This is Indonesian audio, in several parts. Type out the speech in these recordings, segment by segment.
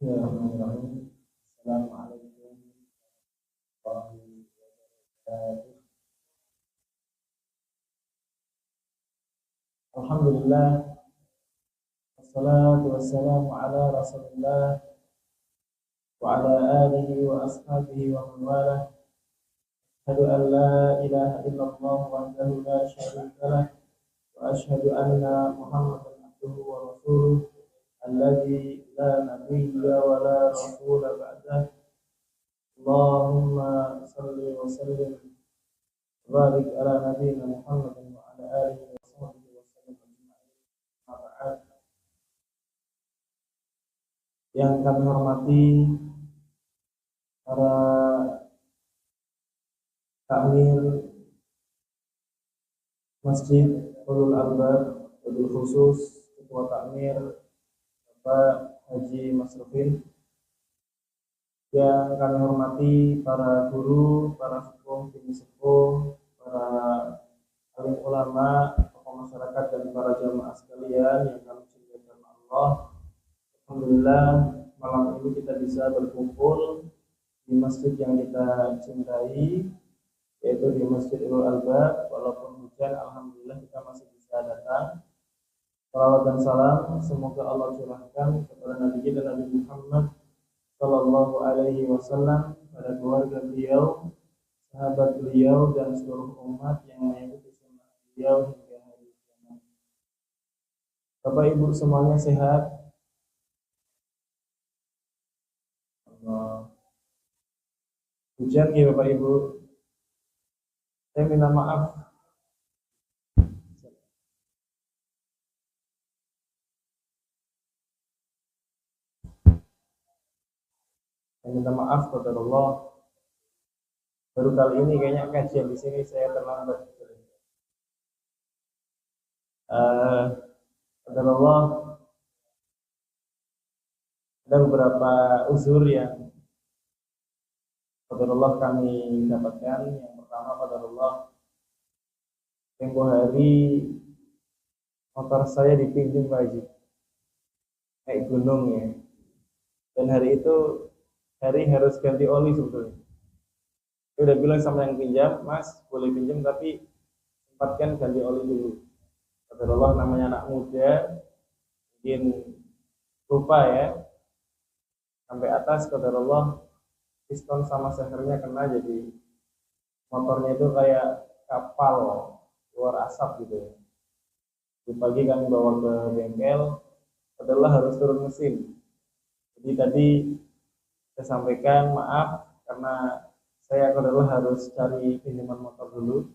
Bismillahirrahmanirrahim. Assalamualaikum warahmatullahi wabarakatuh. Alhamdulillah, wassalatu wassalamu ala Rasulillah wa ala alihi wa ashabihi wa man walah. Asyhadu an la ilaha illallah wahdahu la syarika lah wa asyhadu anna Muhammadan abduhu wa rasuluh alladzi la nabiyya wa la rasula ba'dah. Allahumma salli wa sallim barik ala nabiyyina Muhammadin wa ala alihi wa sahbihi wa sallam ajma'in. Amma ba'd. Yang kami hormati para takmir Masjid Ulul Albab, wabil khusus Ketua Takmir Bapak Haji Masrufin, yang kami hormati para guru, para sepuh, tim sepuh, para alim ulama, tokoh masyarakat dan para jamaah sekalian yang kami cintai karena Allah. Alhamdulillah, malam ini kita bisa berkumpul di masjid yang kita cintai, yaitu di Masjid Ulul Albab. Walaupun hujan, alhamdulillah kita masih bisa datang. Salawat dan salam semoga Allah curahkan kepada Nabi kita Nabi Muhammad Sallallahu Alaihi Wasallam, pada keluarga beliau, sahabat beliau, dan seluruh umat yang mengikuti sunnah beliau hingga hari kiamat. Bapak Ibu semuanya sehat? Allah. Hujan ya Bapak Ibu. Saya minta maaf. Saya minta maaf kepada Allah. Baru kali ini kayaknya kajian di sini saya terlambat. Kepada Allah, ada beberapa uzur yang kepada Allah kami dapatkan. Yang pertama, kepada Allah, tempo hari motor saya dipinjam Pak Haji, naik gunung ya. Dan hari itu harus ganti oli sebetulnya. Saya udah bilang sama yang pinjam, Mas boleh pinjam tapi sempatkan ganti oli dulu. Kata Allah, namanya anak muda mungkin lupa ya, sampai atas kata Allah piston sama sehernya kena, jadi motornya itu kayak kapal keluar asap gitu ya. Di pagi kami bawa ke bengkel, adalah harus turun mesin. Jadi tadi saya sampaikan maaf karena saya adalah harus cari pinjaman motor dulu.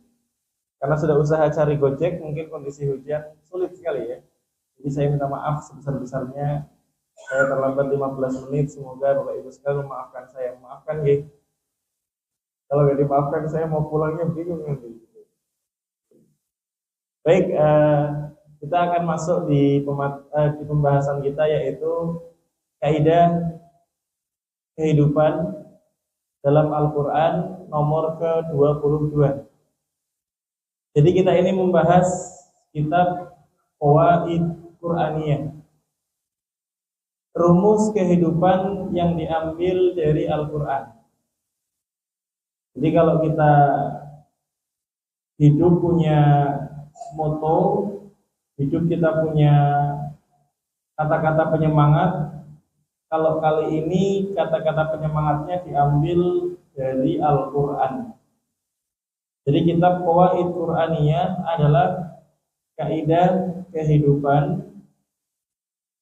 Karena sudah usaha cari Gojek, mungkin kondisi hujan sulit sekali ya. Jadi saya minta maaf sebesar-besarnya. Saya terlambat 15 menit. Semoga Bapak Ibu sekalian memaafkan saya. Maafkan ya. Kalau nggak dimaafkan saya mau pulangnya bingung nanti. Baik, kita akan masuk di pembahasan kita, yaitu kaidah kehidupan dalam Al-Quran nomor ke-22. Jadi kita ini membahas kitab Qawaid Qur'aniyah, rumus kehidupan yang diambil dari Al-Quran. Jadi kalau kita hidup punya moto, hidup kita punya kata-kata penyemangat, kalau kali ini kata-kata penyemangatnya diambil dari Al-Quran. Jadi kitab Qawaid Qur'aniyah adalah kaidah kehidupan.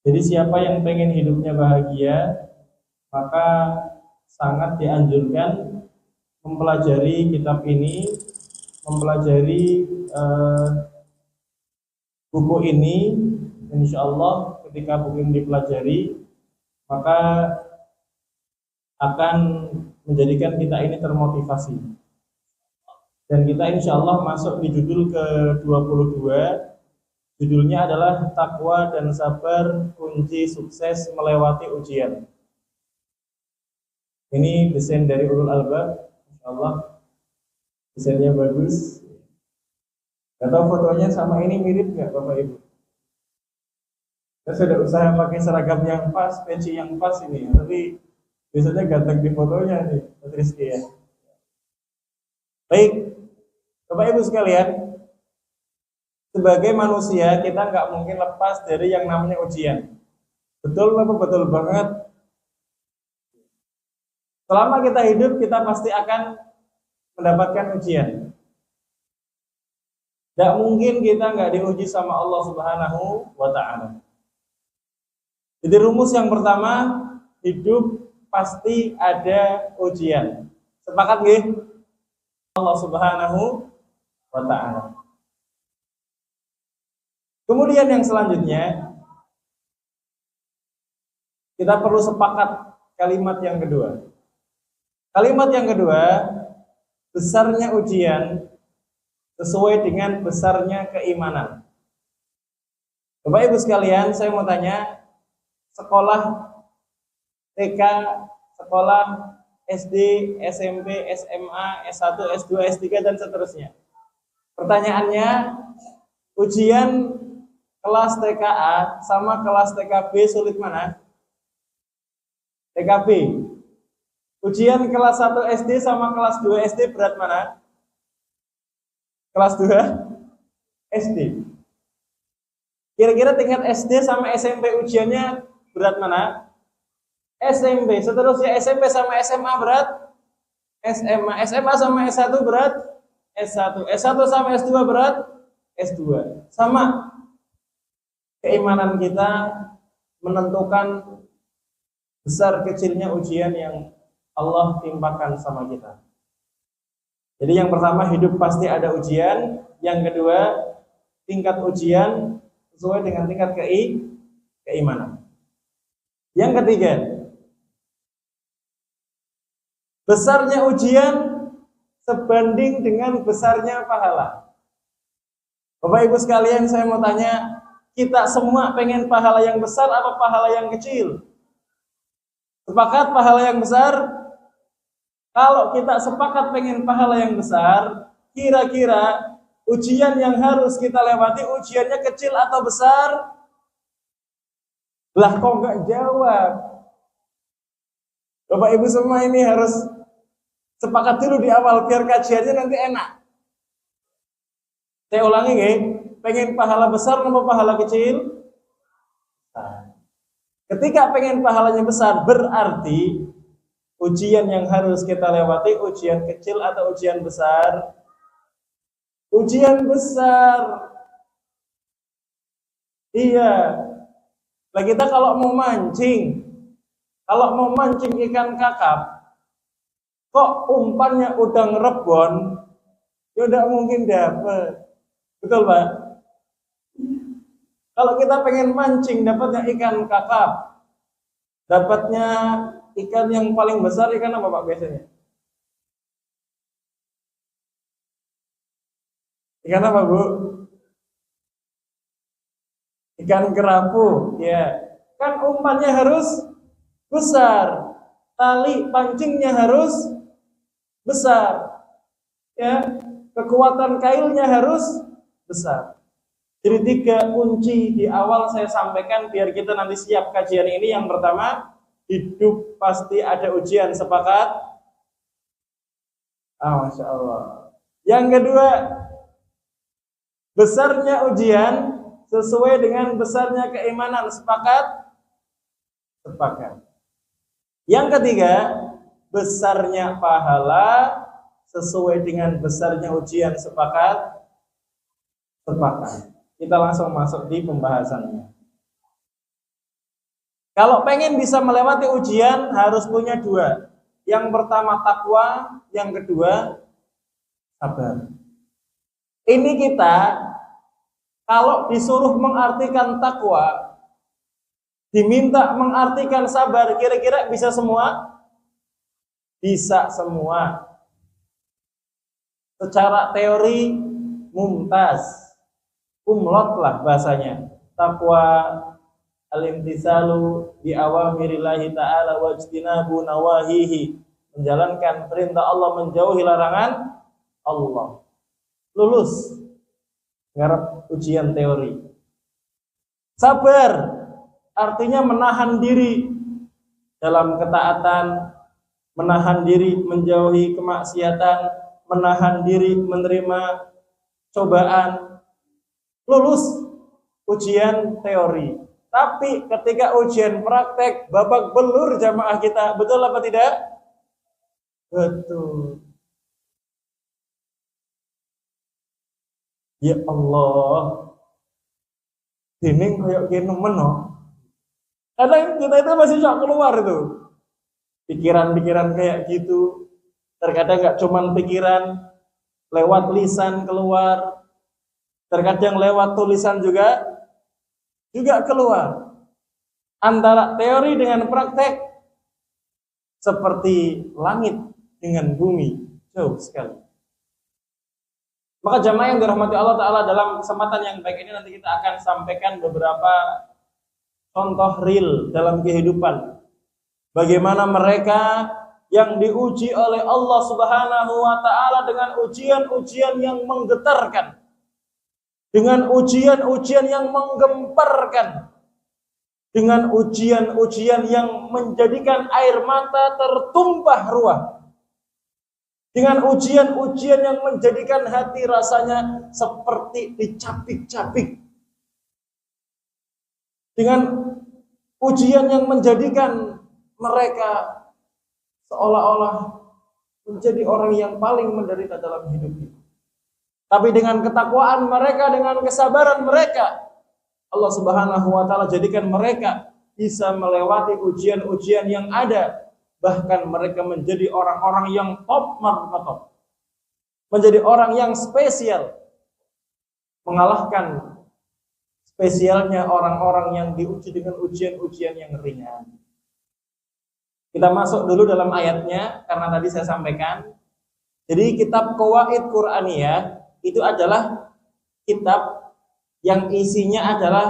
Jadi siapa yang pengen hidupnya bahagia, maka sangat dianjurkan mempelajari kitab ini, mempelajari buku ini. Insya Allah ketika buku ini dipelajari, maka akan menjadikan kita ini termotivasi. Dan kita insya Allah masuk di judul ke-22. Judulnya adalah Takwa dan Sabar, Kunci Sukses Melewati Ujian. Ini desain dari Ulul Albab, insya Allah desainnya bagus. Gak tahu fotonya sama ini mirip nggak Bapak Ibu? Saya sudah usaha pakai seragam yang pas, peci yang pas ini, tapi biasanya ganteng di fotonya nih, Mas Rizky ya. Baik, Bapak Ibu sekalian, sebagai manusia kita nggak mungkin lepas dari yang namanya ujian. Betul Bapak, betul banget. Selama kita hidup kita pasti akan mendapatkan ujian. Tidak mungkin kita nggak diuji sama Allah Subhanahu wa Ta'ala. Jadi rumus yang pertama, hidup pasti ada ujian. Sepakat nggih? Allah Subhanahu wa Ta'ala. Kemudian yang selanjutnya, kita perlu sepakat kalimat yang kedua. Kalimat yang kedua, besarnya ujian sesuai dengan besarnya keimanan. Bapak Ibu sekalian, saya mau tanya, sekolah TK, sekolah SD, SMP, SMA, S1, S2, S3, dan seterusnya. Pertanyaannya, ujian kelas TKA sama kelas TKB sulit mana? TKB. Ujian kelas 1 SD sama kelas 2 SD berat mana? Kelas 2 SD. Kira-kira tingkat SD sama SMP ujiannya berat mana? SMP. Seterusnya SMP sama SMA berat? SMA. SMA sama S1 berat? S1. S1 sama S2 berat? S2. Sama. Keimanan kita menentukan besar kecilnya ujian yang Allah timpakan sama kita. Jadi yang pertama, hidup pasti ada ujian. Yang kedua, tingkat ujian sesuai dengan tingkat keimanan. Yang ketiga, besarnya ujian sebanding dengan besarnya pahala. Bapak Ibu sekalian, saya mau tanya, kita semua pengen pahala yang besar apa pahala yang kecil? Sepakat pahala yang besar? Kalau kita sepakat pengen pahala yang besar, kira-kira ujian yang harus kita lewati ujiannya kecil atau besar? Lah kok nggak jawab? Bapak Ibu semua ini harus sepakat dulu di awal biar kajiannya nanti enak. Saya ulangi nggih, pengen pahala besar atau pahala kecil? Ketika pengen pahalanya besar berarti ujian yang harus kita lewati ujian kecil atau ujian besar? Ujian besar. Iya. Nah kita kalau mau mancing ikan kakap, kok umpannya udang rebon, ya udah mungkin dapet. Betul Pak? Kalau kita pengen mancing dapatnya ikan kakap, dapatnya ikan yang paling besar, ikan apa Pak biasanya? Ikan apa Bu? Ikan kerapu, ya. Kan umpannya harus besar, tali pancingnya harus besar, ya. Kekuatan kailnya harus besar. Jadi 3 kunci di awal saya sampaikan biar kita nanti siap kajian ini. Yang pertama, hidup pasti ada ujian, sepakat? Masya Allah. Yang kedua, besarnya ujian sesuai dengan besarnya keimanan, sepakat? Sepakat. Yang ketiga, besarnya pahala sesuai dengan besarnya ujian, sepakat? Sepakat. Kita langsung masuk di pembahasannya. Kalau pengen bisa melewati ujian harus punya 2. Yang pertama takwa, yang kedua sabar. Ini kita kalau disuruh mengartikan takwa, diminta mengartikan sabar, kira-kira bisa semua? Bisa semua. Secara teori mumtaz, umlot lah bahasanya. Takwa al-imtisalu bi awamirillahi ta'ala wajtinabu nawahihi, menjalankan perintah Allah, menjauhi larangan Allah. Lulus ngarep ujian teori. Sabar, artinya menahan diri dalam ketaatan, menahan diri menjauhi kemaksiatan, menahan diri menerima cobaan, lulus ujian teori. Tapi ketika ujian praktek babak belur jamaah kita, betul apa tidak? Betul. Ya Allah, dining koyok kene meno. Kadang kita itu masih sok keluar itu. Pikiran-pikiran kayak gitu. Terkadang nggak cuman pikiran, lewat lisan keluar. Terkadang lewat tulisan juga keluar. Antara teori dengan praktek seperti langit dengan bumi, jauh sekali. Maka jamaah yang dirahmati Allah Ta'ala, dalam kesempatan yang baik ini nanti kita akan sampaikan beberapa contoh real dalam kehidupan. Bagaimana mereka yang diuji oleh Allah Subhanahu wa Ta'ala dengan ujian-ujian yang menggetarkan, dengan ujian-ujian yang menggemparkan, dengan ujian-ujian yang menjadikan air mata tertumpah ruah, dengan ujian-ujian yang menjadikan hati rasanya seperti dicapik-capik, dengan ujian yang menjadikan mereka seolah-olah menjadi orang yang paling menderita dalam hidup ini. Tapi dengan ketakwaan mereka, dengan kesabaran mereka, Allah Subhanahu wa Ta'ala jadikan mereka bisa melewati ujian-ujian yang ada. Bahkan mereka menjadi orang-orang yang top marka top, menjadi orang yang spesial, mengalahkan spesialnya orang-orang yang diuji dengan ujian-ujian yang ringan. Kita masuk dulu dalam ayatnya, karena tadi saya sampaikan. Jadi kitab Qawaid Qur'aniyah itu adalah kitab yang isinya adalah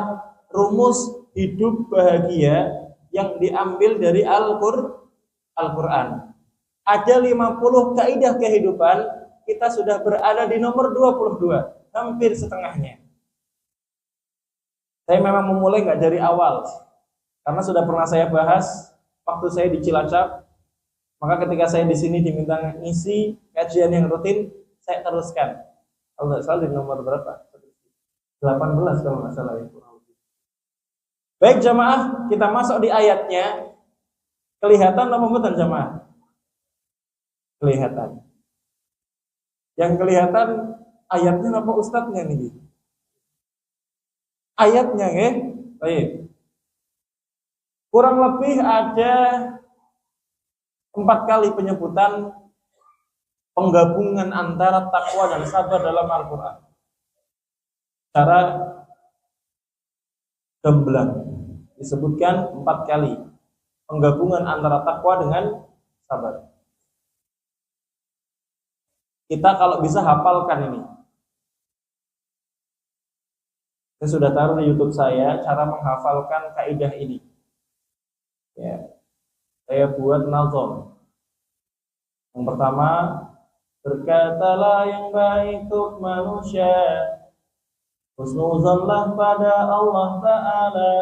rumus hidup bahagia yang diambil dari Al-Quran. Ada 50 kaidah kehidupan, kita sudah berada di nomor 22, hampir setengahnya. Saya memang memulai nggak dari awal, karena sudah pernah saya bahas waktu saya di Cilacap. Maka ketika saya di sini diminta ngisi kajian yang rutin, saya teruskan. Kalau nggak salah di nomor berapa? 18 kalau nggak salah itu. Baik jamaah, kita masuk di ayatnya. Kelihatan apa bukan jamaah? Kelihatan. Yang kelihatan ayatnya apa ustadznya nih? Ayatnya ya. Baik. Kurang lebih ada 4 kali penyebutan penggabungan antara takwa dan sabar dalam Al-Quran. Secara gamblang disebutkan 4 kali penggabungan antara takwa dengan sabar. Kita kalau bisa hafalkan ini. Saya sudah taruh di YouTube saya cara menghafalkan kaidah ini. Ya. Saya buat nazam. Yang pertama, berkatalah yang baik untuk manusia, husnuzanlah pada Allah Ta'ala,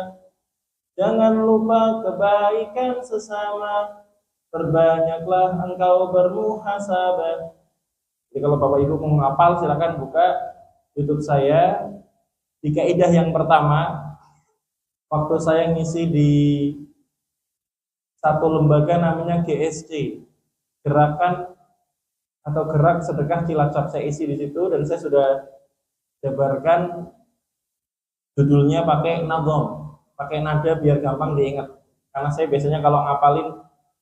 jangan lupa kebaikan sesama, perbanyaklah engkau bermuhasabah. Jadi kalau Bapak Ibu mau menghafal, silakan buka YouTube saya. Di kaidah yang pertama, waktu saya ngisi di satu lembaga namanya GSC, Gerakan atau Gerak Sedekah Cilacap, saya isi di situ dan saya sudah jabarkan judulnya pakai nazam, pakai nada biar gampang diingat. Karena saya biasanya kalau ngapalin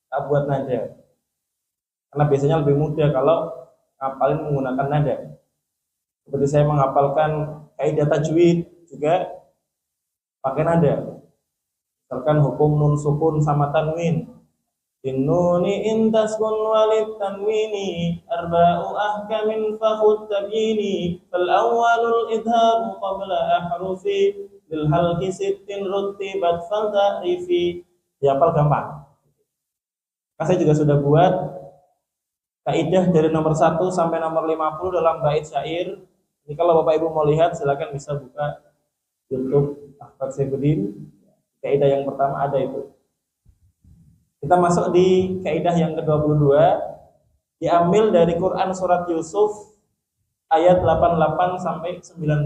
tak buat nada, karena biasanya lebih mudah kalau ngapalin menggunakan nada. Seperti saya menghafalkan kaidah tajwid juga pakai nada. Misalkan hukum nun sukun sama tanwin. Innuni intaskun walid tanwini arba'u ahkamin fakhud tabini fal awwalul idhabu qabla ahrufi lil halqi sittin rutibat fal ta'rifi. Dihafal gampang. Saya juga sudah buat kaidah dari nomor 1 sampai nomor 50 dalam bait syair. Jadi kalau Bapak Ibu mau lihat silakan bisa buka YouTube Ahmad Saifuddin. Kaidah yang pertama ada itu. Kita masuk di kaidah yang ke-22, diambil dari Quran surat Yusuf ayat 88 sampai 90.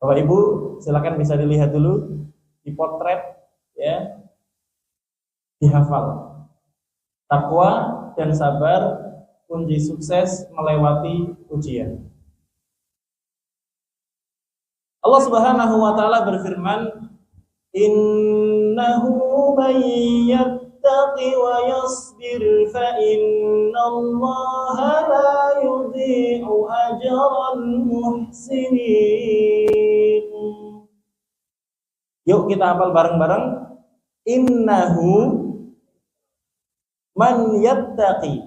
Bapak Ibu, silakan bisa dilihat dulu, dipotret ya, dihafal. Takwa dan sabar kunci sukses melewati ujian. Allah Subhanahu wa taala berfirman, "Innahu man yattaqi wa yasbir fa innallaha la yudhi'u ajral muhsinin." Yuk kita hafal bareng-bareng. Innahu man yattaqi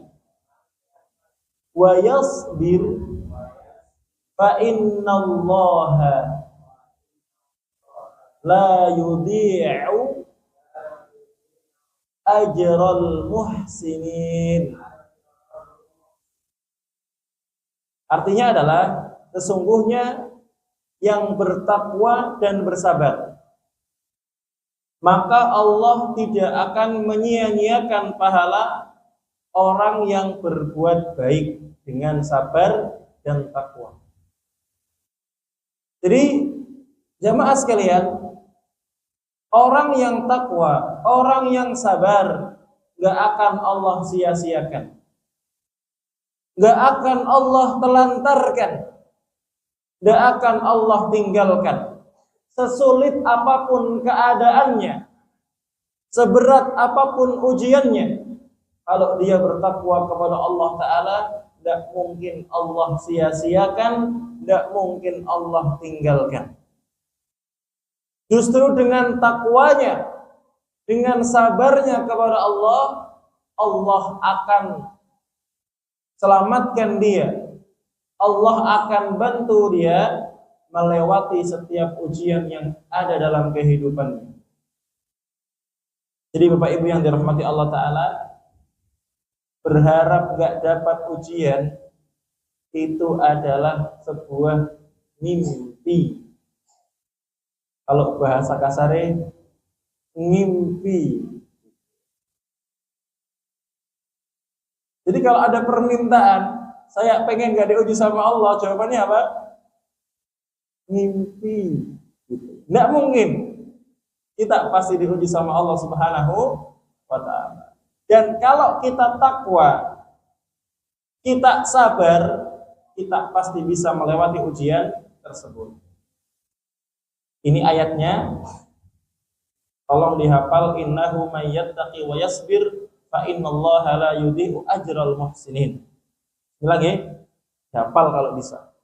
wa yasbir fa innallaha la yudhi'u ajral muhsinin. Artinya adalah sesungguhnya yang bertakwa dan bersabar, maka Allah tidak akan menyia-nyiakan pahala orang yang berbuat baik dengan sabar dan takwa. Jadi jamaah sekalian, orang yang takwa, orang yang sabar, gak akan Allah sia-siakan, gak akan Allah telantarkan, gak akan Allah tinggalkan. Sesulit apapun keadaannya, seberat apapun ujiannya, kalau dia bertakwa kepada Allah Ta'ala, tidak mungkin Allah sia-siakan, tidak mungkin Allah tinggalkan. Justru dengan takwanya, dengan sabarnya kepada Allah, Allah akan selamatkan dia, Allah akan bantu dia melewati setiap ujian yang ada dalam kehidupannya. Jadi Bapak Ibu yang dirahmati Allah Ta'ala, berharap gak dapat ujian itu adalah sebuah mimpi. Kalau bahasa kasarnya, mimpi. Jadi kalau ada permintaan, saya pengen gak diuji sama Allah, jawabannya apa? Mimpi. Tidak mungkin kita pasti diuji sama Allah Subhanahu wa Ta'ala. Dan kalau kita takwa, kita sabar, kita pasti bisa melewati ujian tersebut. Ini ayatnya, tolong dihafal. Innahu may yattaqi wa yasbir fa innallaha la yudhi'u ajral muhsinin. Ini lagi, hafal kalau bisa.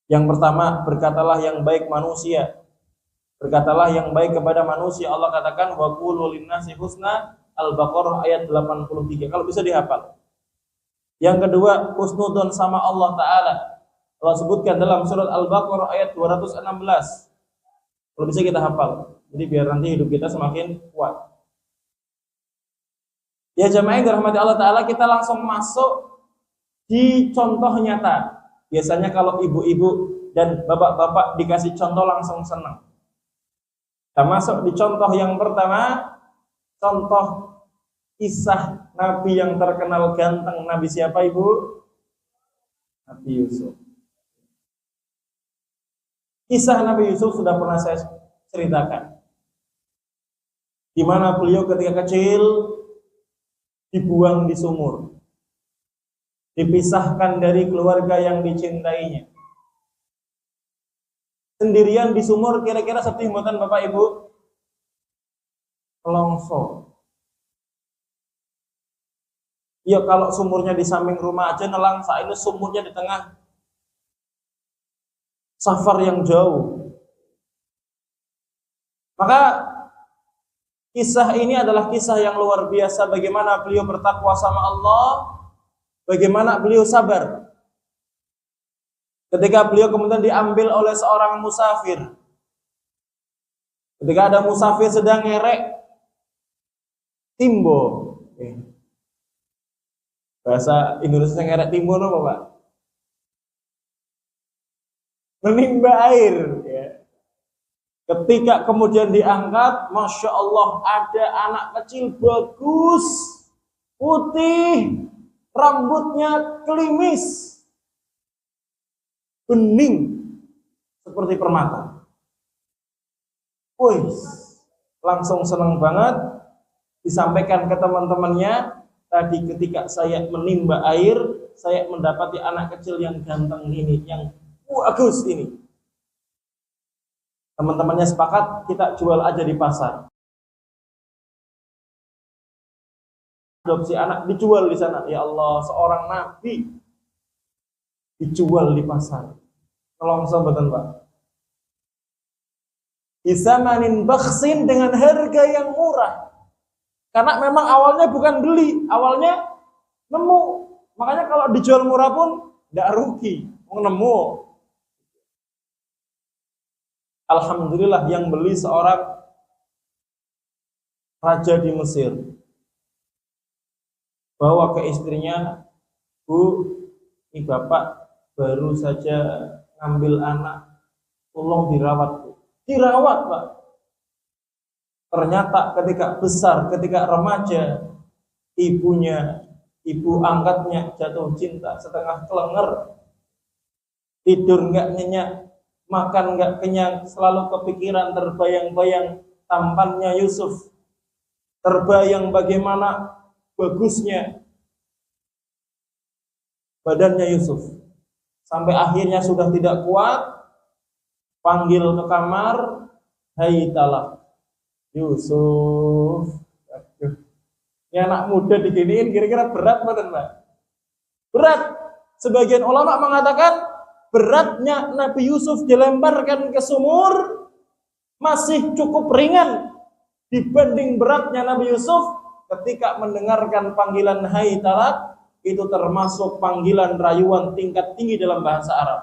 Yang pertama, berkatalah yang baik manusia. Berkatalah yang baik kepada manusia. Allah katakan wa qulu linnasi husna, Al-Baqarah ayat 83. Kalau bisa dihafal. Yang kedua, husnudon sama Allah Ta'ala. Allah sebutkan dalam surat Al-Baqarah ayat 216. Kalau bisa kita hafal. Jadi biar nanti hidup kita semakin kuat. Ya jamaah yang dirahmati Allah Ta'ala, kita langsung masuk di contoh nyata. Biasanya kalau ibu-ibu dan bapak-bapak dikasih contoh langsung senang. Kita masuk di contoh yang pertama, contoh kisah Nabi yang terkenal ganteng. Nabi siapa Ibu? Nabi Yusuf. Kisah Nabi Yusuf sudah pernah saya ceritakan. Di mana beliau ketika kecil dibuang di sumur, dipisahkan dari keluarga yang dicintainya, sendirian di sumur. Kira-kira sedih mboten Bapak Ibu? Kelongso. Ya kalau sumurnya di samping rumah aja nelangsa, ini sumurnya di tengah safar yang jauh. Maka kisah ini adalah kisah yang luar biasa, bagaimana beliau bertakwa sama Allah, bagaimana beliau sabar. Ketika beliau kemudian diambil oleh seorang musafir. Ketika ada musafir sedang ngerek timbo. Bahasa Indonesia ngerek timbo apa Pak? Menimba air. Ya. Ketika kemudian diangkat, Masya Allah, ada anak kecil bagus, putih, rambutnya klimis, bening, seperti permata. Wih, langsung senang banget, disampaikan ke teman-temannya, tadi ketika saya menimba air, saya mendapati anak kecil yang ganteng ini, yang bagus ini. Teman-temannya sepakat, kita jual aja di pasar. Adopsi anak dijual di sana. Ya Allah, seorang nabi dijual di pasar. Tolong sahabatan Pak. Bisamanin bakhsin, dengan harga yang murah. Karena memang awalnya bukan beli, awalnya nemu. Makanya kalau dijual murah pun tidak rugi, nemu. Alhamdulillah yang beli seorang raja di Mesir. Bawa ke istrinya, Bu, ini bapak baru saja ngambil anak, tolong dirawat, Bu. Dirawat, Pak. Ternyata ketika besar, ketika remaja, ibu angkatnya jatuh cinta, setengah kelenger, tidur nggak nyenyak, makan nggak kenyang, selalu kepikiran, terbayang-bayang tampannya Yusuf, terbayang bagaimana bagusnya badannya Yusuf, sampai akhirnya sudah tidak kuat, panggil ke kamar, hai talak Yusuf. Aduh. Ini anak muda diginiin, kira-kira berat badan, Mbak? Berat. Sebagian ulama mengatakan beratnya Nabi Yusuf dilemparkan ke sumur masih cukup ringan dibanding beratnya Nabi Yusuf ketika mendengarkan panggilan hai talak. Itu termasuk panggilan rayuan tingkat tinggi dalam bahasa Arab.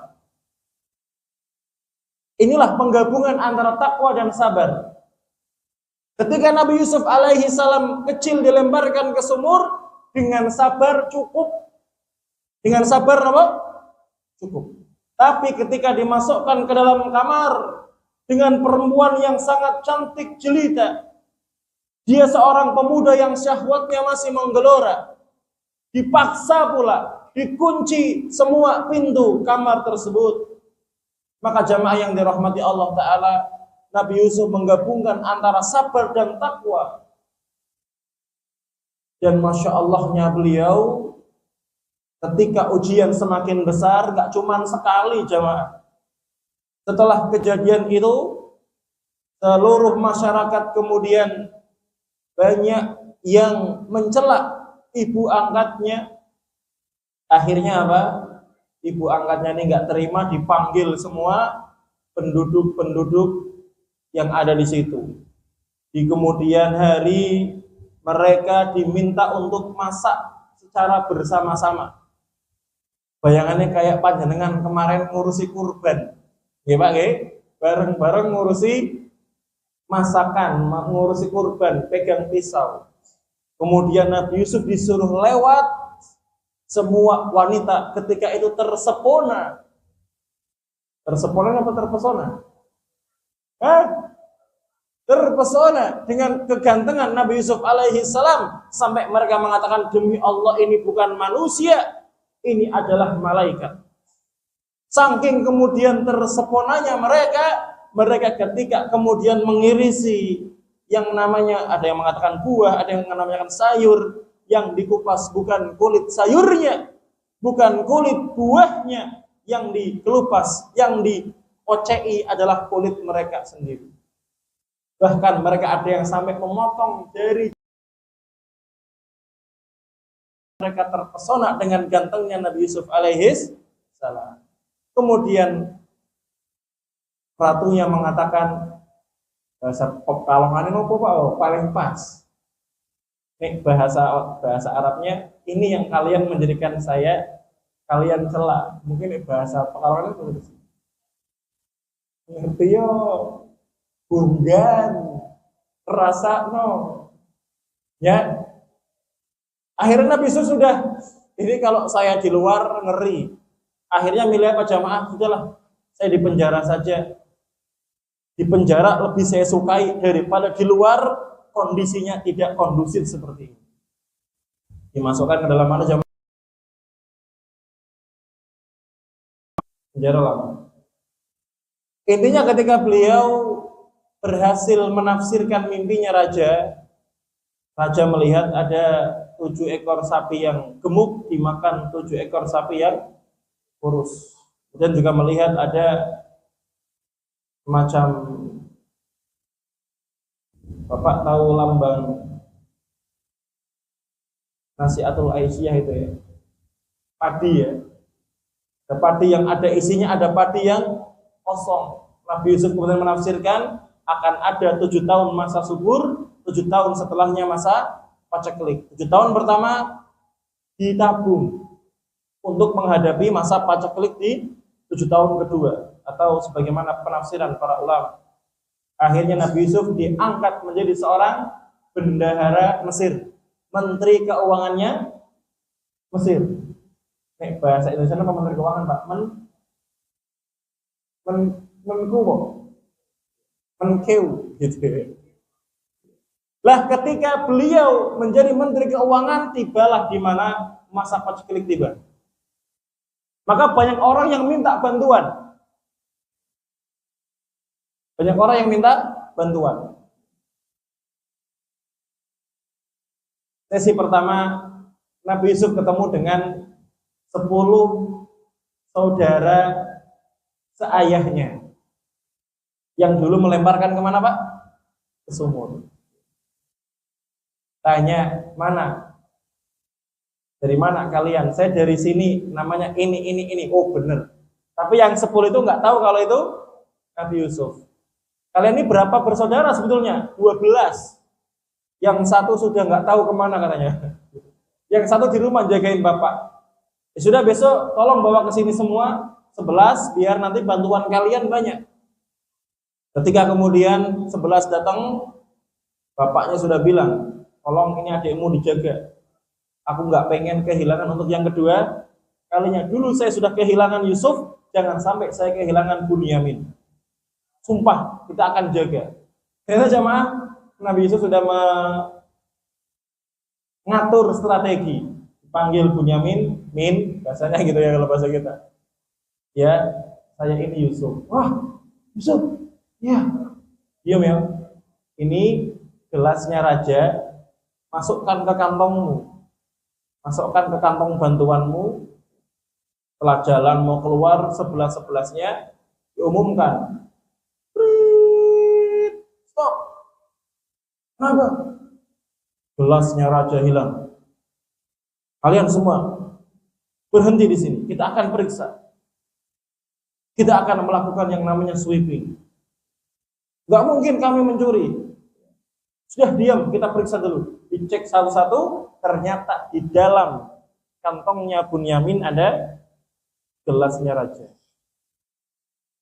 Inilah penggabungan antara takwa dan sabar. Ketika Nabi Yusuf alaihi salam kecil dilemparkan ke sumur, dengan sabar cukup. Dengan sabar apa? Cukup. Tapi ketika dimasukkan ke dalam kamar dengan perempuan yang sangat cantik jelita, dia seorang pemuda yang syahwatnya masih menggelora, dipaksa pula, dikunci semua pintu kamar tersebut. Maka jamaah yang dirahmati Allah Ta'ala, Nabi Yusuf menggabungkan antara sabar dan takwa. Dan Masya Allahnya beliau, ketika ujian semakin besar, gak cuma sekali jamaah. Setelah kejadian itu, seluruh masyarakat kemudian banyak yang mencela ibu angkatnya. Akhirnya apa? Ibu angkatnya ini gak terima, dipanggil semua penduduk-penduduk yang ada di situ. Di kemudian hari mereka diminta untuk masak secara bersama-sama. Bayangannya kayak panjenengan kemarin ngurusi kurban, ya Pak, bareng-bareng ngurusi masakan, ngurusi kurban, pegang pisau. Kemudian Nabi Yusuf disuruh lewat, semua wanita ketika itu tersepona. Tersepona apa terpesona? Terpesona dengan kegantengan Nabi Yusuf alaihi salam, sampai mereka mengatakan, demi Allah ini bukan manusia, ini adalah malaikat. Saking kemudian terseponanya mereka ketika kemudian mengirisi yang namanya, ada yang mengatakan buah, ada yang mengatakan sayur, yang dikupas bukan kulit sayurnya, bukan kulit buahnya yang dikelupas, yang diocei adalah kulit mereka sendiri. Bahkan mereka ada yang sampai memotong dari. Mereka terpesona dengan gantengnya Nabi Yusuf alaihi salam. Kemudian ratunya mengatakan, bahasa Pekalongan ini apa Pak? Oh, paling pas. Ini bahasa Arabnya, ini yang kalian menjadikan saya kalian cela. Mungkin bahasa Pekalongan itu ngerti yo, bunggan, rasa no, ya. Akhirnya Nabi Yusuf sudah, ini kalau saya di luar ngeri. Akhirnya milih apa jamaah? Sudahlah, saya di penjara saja. di penjara lebih saya sukai daripada di luar kondisinya tidak kondusif seperti ini. Dimasukkan ke dalam mana jam penjara lama. Intinya ketika beliau berhasil menafsirkan mimpinya raja melihat ada 7 ekor sapi yang gemuk dimakan 7 ekor sapi yang kurus. Dan juga melihat ada semacam, Bapak tahu lambang Nasiatul Aisyah itu ya, padi ya. Ada padi yang ada isinya, ada padi yang kosong. Nabi Yusuf kemudian menafsirkan akan ada 7 tahun masa subur, 7 tahun setelahnya masa paceklik. 7 tahun pertama ditabung untuk menghadapi masa paceklik di 7 tahun kedua, atau sebagaimana penafsiran para ulama. Akhirnya Nabi Yusuf diangkat menjadi seorang bendahara Mesir, menteri keuangannya Mesir. Nek bahasa Indonesia apa menteri keuangan, Pak? Menkeu gitu. Lah ketika beliau menjadi menteri keuangan, tibalah di mana masa paceklik tiba. Maka banyak orang yang minta bantuan. Banyak orang yang minta bantuan. Sesi pertama, Nabi Yusuf ketemu dengan 10 saudara seayahnya yang dulu melemparkan kemana, Pak? Ke sumur. Tanya, mana? Dari mana kalian? Saya dari sini, namanya ini. Oh bener. Tapi yang 10 itu nggak tahu kalau itu Nabi Yusuf. Kalian ini berapa bersaudara sebetulnya? 12. Yang satu sudah nggak tahu kemana katanya. Yang satu di rumah jagain bapak. Ya sudah, besok tolong bawa ke sini semua 11 biar nanti bantuan kalian banyak. Ketika kemudian 11 datang, bapaknya sudah bilang, tolong ini adikmu dijaga. Aku nggak pengen kehilangan untuk yang kedua kalinya. Dulu saya sudah kehilangan Yusuf, jangan sampai saya kehilangan Bunyamin. Sumpah, kita akan jaga. Ternyata jamaah, Nabi Yusuf sudah mengatur strategi. Panggil Bunyamin, Min, bahasanya gitu ya kalau bahasa kita. Ya, saya ini Yusuf. Wah, Yusuf, ya, diam ya. Ini gelasnya raja, masukkan ke kantongmu. Masukkan ke kantong bantuanmu. Setelah jalan mau keluar, 11-11-nya diumumkan. Stop. Kenapa? Gelasnya raja hilang. Kalian semua berhenti di sini. Kita akan periksa. Kita akan melakukan yang namanya sweeping. Gak mungkin kami mencuri. Sudah diam, kita periksa dulu. Dicek satu-satu, ternyata di dalam kantongnya Bunyamin ada gelasnya raja.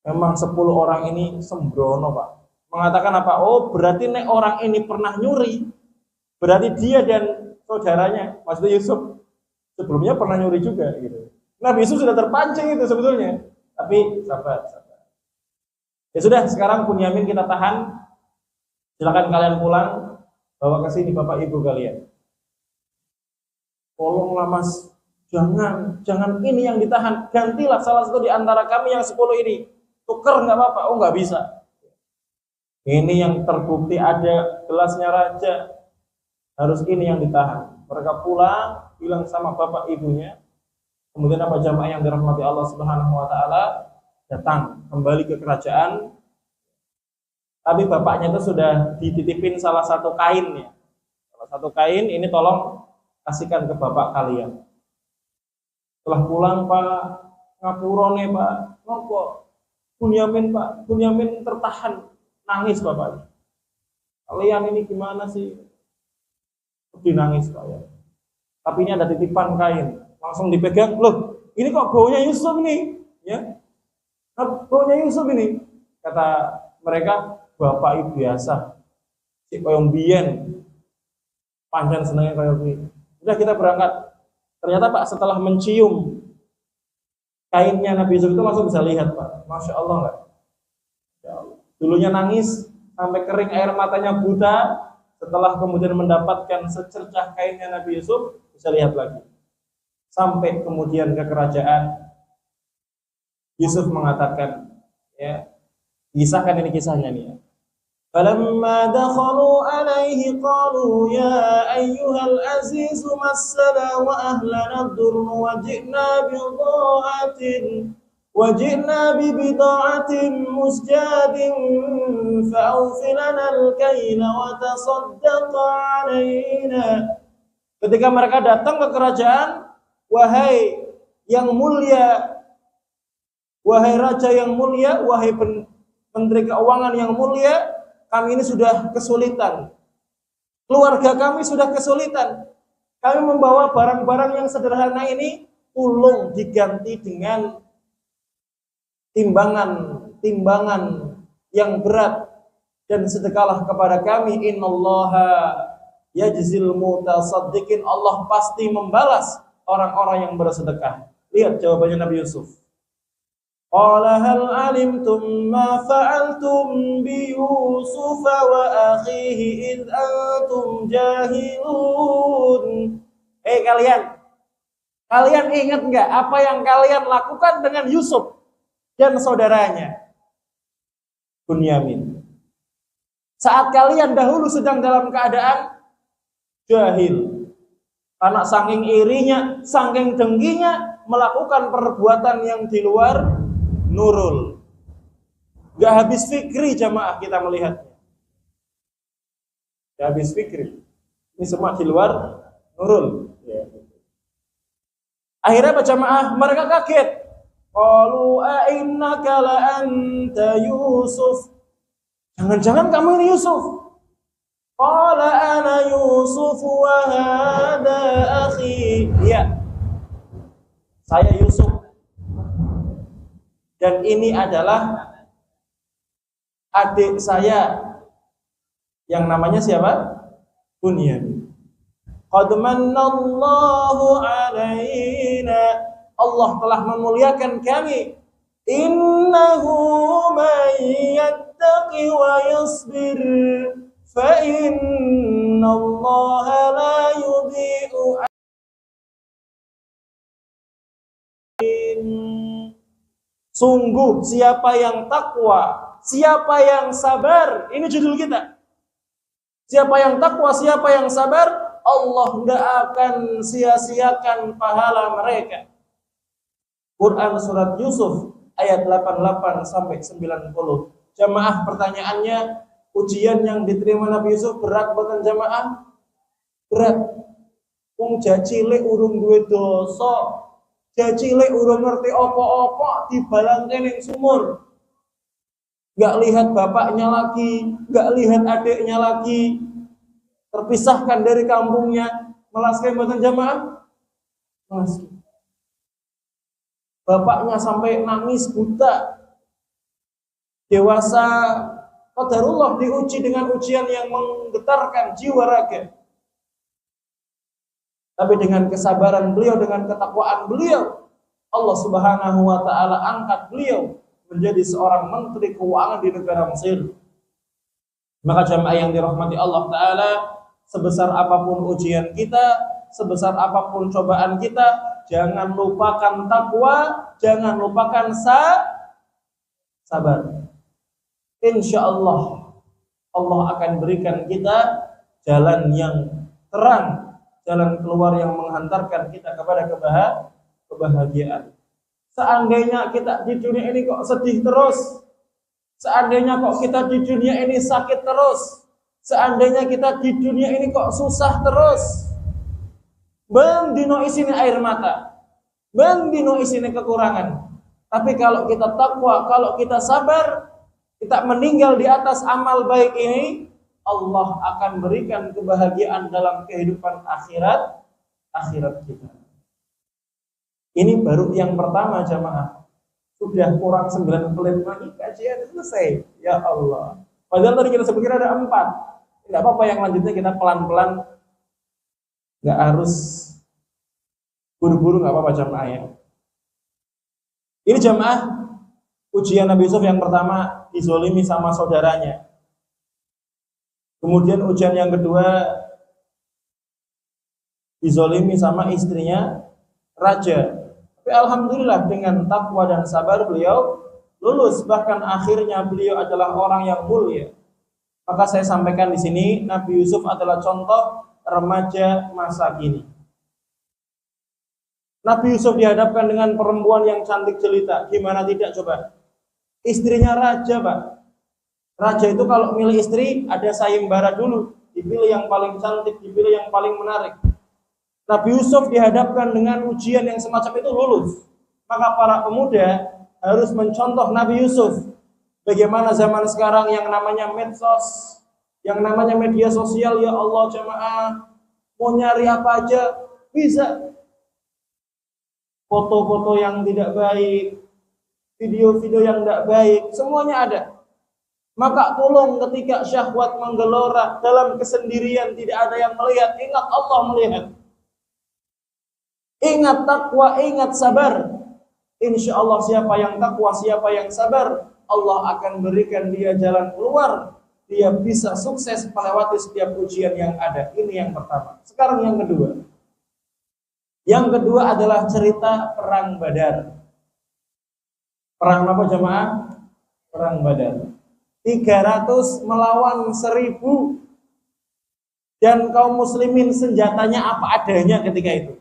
Memang 10 orang ini sembrono, Pak. Mengatakan apa? Oh, berarti nek orang ini pernah nyuri. Berarti dia dan saudaranya, maksudnya Yusuf, sebelumnya pernah nyuri juga gitu. Nabi Yusuf sudah terpancing itu sebetulnya. Tapi sabar. Ya sudah, sekarang Bunyamin kita tahan. Silakan kalian pulang, bawa ke sini bapak ibu kalian. Tolonglah Mas, jangan ini yang ditahan. Gantilah salah satu di antara kami yang 10 ini. Tuker nggak apa-apa. Oh nggak bisa. Ini yang terbukti ada gelasnya raja. Harus ini yang ditahan. Mereka pulang, bilang sama bapak ibunya. Kemudian apa jamaah yang dirahmati Allah Subhanahu wa taala, datang kembali ke kerajaan. Tapi bapaknya itu sudah dititipin salah satu kainnya. Salah satu kain, ini tolong kasihkan ke bapak kalian. Setelah pulang, Pak, ngapurone Pak, ngopo? Bunyamin Pak, Bunyamin tertahan, nangis bapak. Kalian ini gimana sih? Lebih nangis Pak ya. Tapi ini ada titipan kain, langsung dipegang. Loh, ini kok baunya Yusuf nih? Ya, baunya Yusuf ini. Kata mereka, bapak ibu biasa, si koyong biyen, panjang senengnya koyong ini. Udah kita berangkat. Ternyata Pak setelah mencium kainnya Nabi Yusuf itu langsung bisa lihat Pak, masya Allah nggak? Ya Allah. Dulunya nangis sampai kering air matanya buta, setelah kemudian mendapatkan secercah kainnya Nabi Yusuf, bisa lihat lagi. Sampai kemudian ke kerajaan, Yusuf mengatakan, ya, kisahkan ini kisahnya nih ya. Falamma dakhalu alaihi qalu ya ayyuhal aziz massana wa ahlana ad-durr wa ji'na bi bida'atin musjadin fa'awfi lana al-kayla wa tasaddaq alaina. Ketika mereka datang ke kerajaan, wahai yang mulia, wahai raja yang mulia, wahai menteri keuangan yang mulia, kami ini sudah kesulitan. Keluarga kami sudah kesulitan. Kami membawa barang-barang yang sederhana ini, tolong diganti dengan timbangan yang berat dan sedekahlah kepada kami. Innallaha yajzil mutasaddiqin. Allah pasti membalas orang-orang yang bersedekah. Lihat jawabannya Nabi Yusuf. Qala hal alimtum ma fa'altum bi Yusuf wa akhihi id antum jahilun. Kalian ingat enggak apa yang kalian lakukan dengan Yusuf dan saudaranya Bunyamin? Saat kalian dahulu sedang dalam keadaan jahil. Karena saking irinya, saking dengkinya melakukan perbuatan yang di luar nurul. Gak habis fikri jamaah kita melihatnya. Gak habis fikri. Ini semua di luar nurul. Ya. Akhirnya apa jamaah? Mereka kaget. Qalu a'innaka la anta Yusuf. Jangan-jangan kamu ini Yusuf. Qala ana Yusuf wa hada akhi. Iya. Saya Yusuf. Dan ini adalah adik saya yang namanya siapa? Bunyamin. Qad manallahu alaina. Allah telah memuliakan kami. Innahu man yattaqi wa yasbir fa innallaha la yudhi'u. Sungguh siapa yang takwa, siapa yang sabar, ini judul kita. Siapa yang takwa, siapa yang sabar, Allah tidak akan sia-siakan pahala mereka. Quran surat Yusuf ayat 88 sampai 90. Jamaah, pertanyaannya, ujian yang diterima Nabi Yusuf berat bukan jamaah? Berat. Wong jajile urung duwe dosa. Jajile urung ngerti apa-apa dibalangke ning sumur. Gak lihat bapaknya lagi, gak lihat adiknya lagi. Terpisahkan dari kampungnya. Melaskan buatan jamaah? Melaskan. Bapaknya sampai nangis buta. Dewasa, qadarullah diuji dengan ujian yang menggetarkan jiwa raga. Tapi dengan kesabaran beliau, dengan ketakwaan beliau, Allah Subhanahu wa ta'ala angkat beliau menjadi seorang menteri keuangan di negara Mesir. Maka jamaah yang dirahmati Allah ta'ala, sebesar apapun ujian kita, sebesar apapun cobaan kita, jangan lupakan takwa, jangan lupakan sabar. Insya Allah, Allah akan berikan kita jalan yang terang, jalan keluar yang menghantarkan kita kepada kebahagiaan. Seandainya kita di dunia ini kok sedih terus, seandainya kok kita di dunia ini sakit terus, seandainya kita di dunia ini kok susah terus, bendino isini air mata, bendino isini kekurangan. Tapi kalau kita takwa, kalau kita sabar, kita meninggal di atas amal baik ini, Allah akan berikan kebahagiaan dalam kehidupan akhirat kita. Ini baru yang pertama jamaah. Sudah kurang 9 menit lagi kajian selesai. Ya Allah. Padahal tadi kita sebutkan ada 4. Tidak apa-apa, yang lanjutnya kita pelan-pelan. Nggak harus buru-buru, nggak apa-apa jamaah ya. Ini jamaah Ujian Nabi Yusuf yang pertama dizolimi sama saudaranya. Kemudian ujian yang kedua dizolimi sama istrinya raja. Tapi alhamdulillah dengan takwa dan sabar beliau lulus, bahkan akhirnya beliau adalah orang yang mulia. Maka saya sampaikan di sini, Nabi Yusuf adalah contoh remaja masa kini. Nabi Yusuf dihadapkan dengan perempuan yang cantik jelita, gimana tidak coba? Istrinya raja, Pak. Raja itu kalau milih istri ada sayembara dulu, dipilih yang paling cantik, dipilih yang paling menarik. Nabi Yusuf dihadapkan dengan ujian yang semacam itu lulus. Maka para pemuda harus mencontoh Nabi Yusuf. Bagaimana zaman sekarang yang namanya medsos, yang namanya media sosial, ya Allah jemaah, mau nyari apa aja bisa. Foto-foto yang tidak baik, video-video yang tidak baik, semuanya ada. Maka tolong ketika syahwat menggelora dalam kesendirian, tidak ada yang melihat, ingat Allah melihat. Ingat takwa, ingat sabar. Insya Allah siapa yang takwa, siapa yang sabar, Allah akan berikan dia jalan keluar. Dia bisa sukses melewati setiap ujian yang ada. Ini yang pertama. Sekarang yang kedua. Yang kedua adalah cerita Perang Badar. Perang apa jemaah? Perang Badar. 300 melawan 1000. Dan kaum muslimin senjatanya apa adanya ketika itu.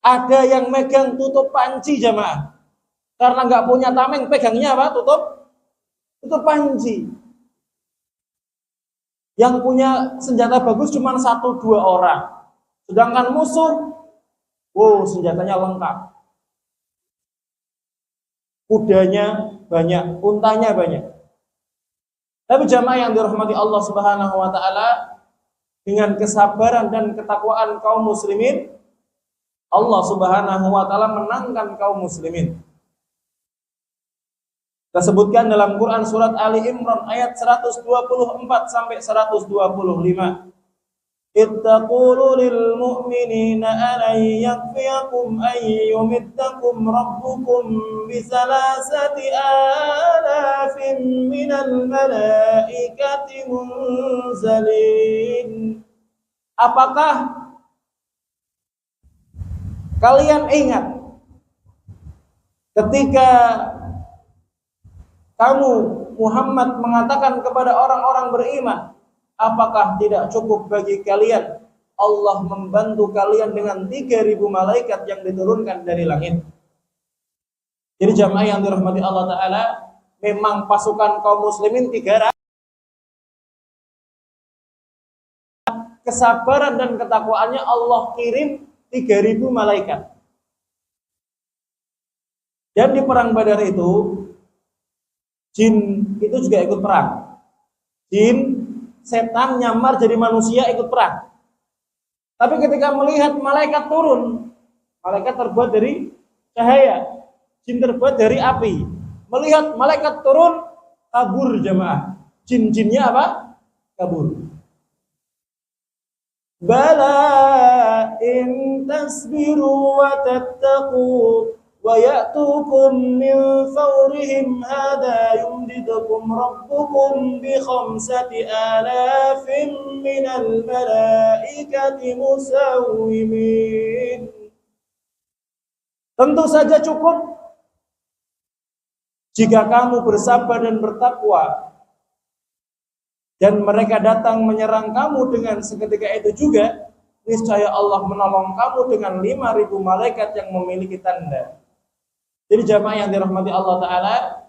Ada yang megang tutup panci jemaah. Karena nggak punya tameng, pegangnya apa? Tutup panci. Yang punya senjata bagus cuma 1-2 orang. Sedangkan musuh, senjatanya lengkap. Kudanya banyak, untanya banyak. Tapi jamaah yang dirahmati Allah Subhanahu wa taala, dengan kesabaran dan ketakwaan kaum muslimin, Allah Subhanahu wa taala menangkan kaum muslimin. Disebutkan dalam Quran surat Ali Imran ayat 124 sampai 125. Ittaqulu lil mu'minina alan yakfiyakum ay yumiddakum rabbukum bisalasati alafin minal malaikati munzalin. Apakah kalian ingat ketika kamu Muhammad mengatakan kepada orang-orang beriman, apakah tidak cukup bagi kalian Allah membantu kalian dengan 3.000 malaikat yang diturunkan dari langit? Jadi jamaah yang dirahmati Allah Ta'ala, memang pasukan kaum muslimin 300. Kesabaran dan ketakwaannya Allah kirim 3.000 malaikat. Dan di perang Badar itu, jin itu juga ikut perang. Jin, setan nyamar jadi manusia ikut perang. Tapi ketika melihat malaikat turun, malaikat terbuat dari cahaya, jin terbuat dari api. Melihat malaikat turun, kabur jemaah. Jin-jinnya apa? Kabur. Bala in tasbiru wa tattaqu wa ya'tukum min fawrihim hadha yumdidukum rabbukum bi 5,000 minal malaikati musawwimin. Tentu saja cukup jika kamu bersabar dan bertakwa, dan mereka datang menyerang kamu dengan seketika itu juga, niscaya Allah menolong kamu dengan 5.000 malaikat yang memiliki tanda. Jadi jamaah yang dirahmati Allah Ta'ala,